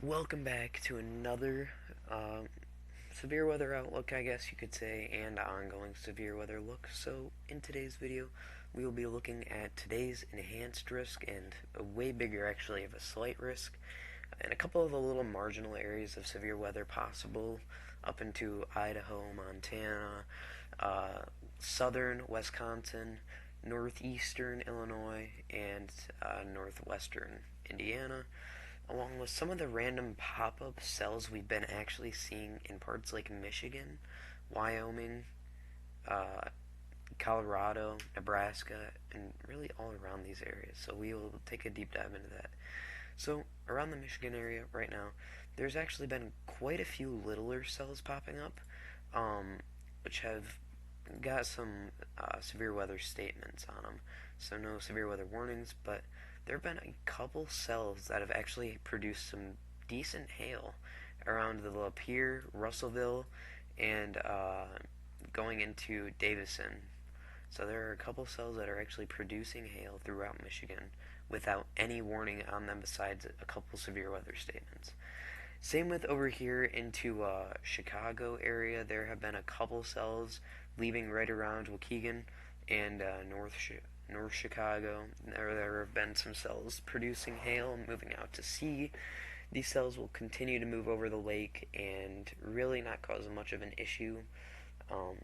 Welcome back to another severe weather outlook, I guess you could say, and ongoing severe weather look. So, in today's video, we will be looking at today's enhanced risk and a way bigger, actually, of a slight risk, and a couple of the little marginal areas of severe weather possible up into Idaho, Montana, uh, southern Wisconsin, northeastern Illinois, and northwestern Indiana, along with some of the random pop-up cells we've been actually seeing in parts like Michigan, Wyoming, uh, Colorado, Nebraska, and really all around these areas. So we will take a deep dive into that. So around the Michigan area right now, there's actually been quite a few littler cells popping up, um, which have got some severe weather statements on them. So no severe weather warnings, but there have been a couple cells that have actually produced some decent hail around the Lapeer, Russellville, and going into Davison. So there are a couple cells that are actually producing hail throughout Michigan without any warning on them besides a couple severe weather statements. Same with over here into Chicago area. There have been a couple cells leaving right around Waukegan and North Chicago. There have been some cells producing hail moving out to sea. These cells will continue to move over the lake and really not cause much of an issue. Um,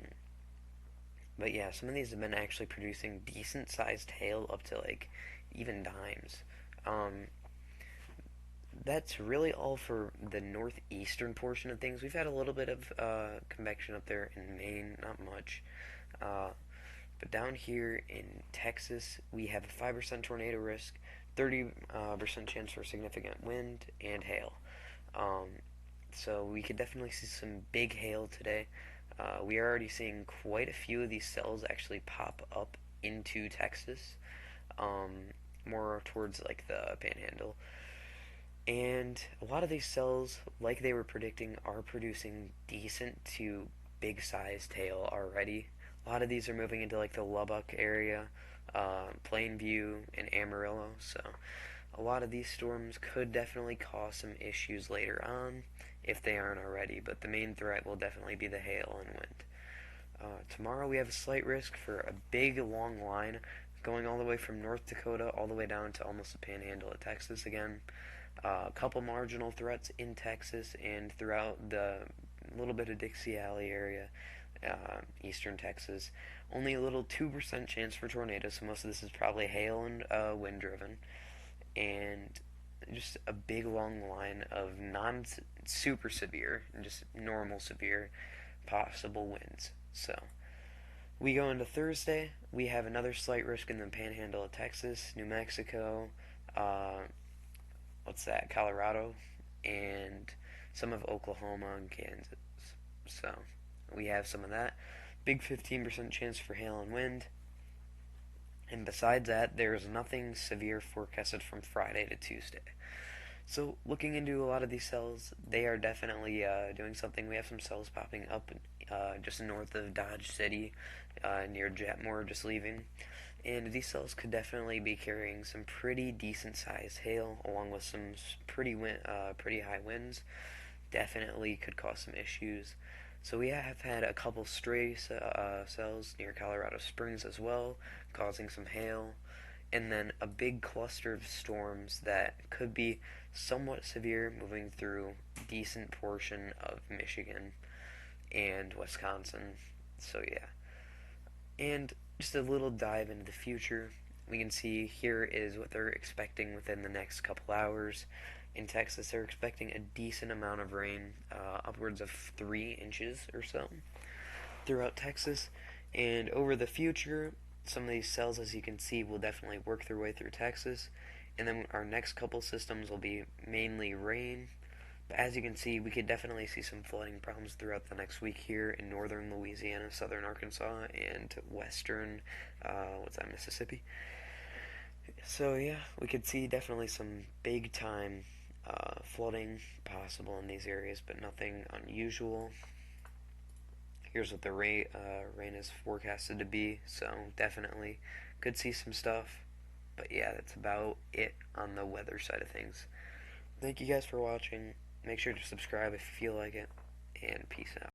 but yeah, some of these have been actually producing decent sized hail up to like even dimes. Um, that's really all for the northeastern portion of things. We've had a little bit of convection up there in Maine, not much. Uh, but down here in Texas, we have a 5% tornado risk, 30% chance for significant wind and hail. Um, so we could definitely see some big hail today. We are already seeing quite a few of these cells actually pop up into Texas, um, more towards like the Panhandle. And a lot of these cells, like they were predicting, are producing decent to big sized hail already. A lot of these are moving into like the Lubbock area, Plainview, and Amarillo. So a lot of these storms could definitely cause some issues later on if they aren't already. But the main threat will definitely be the hail and wind. Tomorrow we have a slight risk for a big long line going all the way from North Dakota all the way down to almost the panhandle of Texas again. A couple marginal threats in Texas and throughout the little bit of Dixie Alley area, eastern Texas. Only a little 2% chance for tornadoes, so most of this is probably hail and wind driven. And just a big long line of non super severe, just normal severe possible winds. So we go into Thursday. We have another slight risk in the panhandle of Texas, New Mexico, uh, what's that, Colorado, and some of Oklahoma and Kansas. So we have some of that. Big 15% chance for hail and wind. And besides that, there's nothing severe forecasted from Friday to Tuesday. So looking into a lot of these cells, they are definitely doing something. We have some cells popping up just north of Dodge City, near Jetmore, just leaving. And these cells could definitely be carrying some pretty decent sized hail, along with some pretty high winds. Definitely could cause some issues. So we have had a couple stray cells near Colorado Springs as well, causing some hail, and then a big cluster of storms that could be somewhat severe, moving through a decent portion of Michigan and Wisconsin. So yeah, and just a little dive into the future. We can see here is what they're expecting within the next couple hours. In Texas, they're expecting a decent amount of rain, upwards of 3 inches or so, throughout Texas. And over the future, some of these cells, as you can see, will definitely work their way through Texas. And then our next couple systems will be mainly rain. But as you can see, we could definitely see some flooding problems throughout the next week here in northern Louisiana, southern Arkansas, and western, Mississippi. So yeah, we could see definitely some big time flooding possible in these areas, but nothing unusual. Here's what the rain is forecasted to be, so definitely could see some stuff. But yeah, that's about it on the weather side of things. Thank you guys for watching. Make sure to subscribe if you feel like it, and peace out.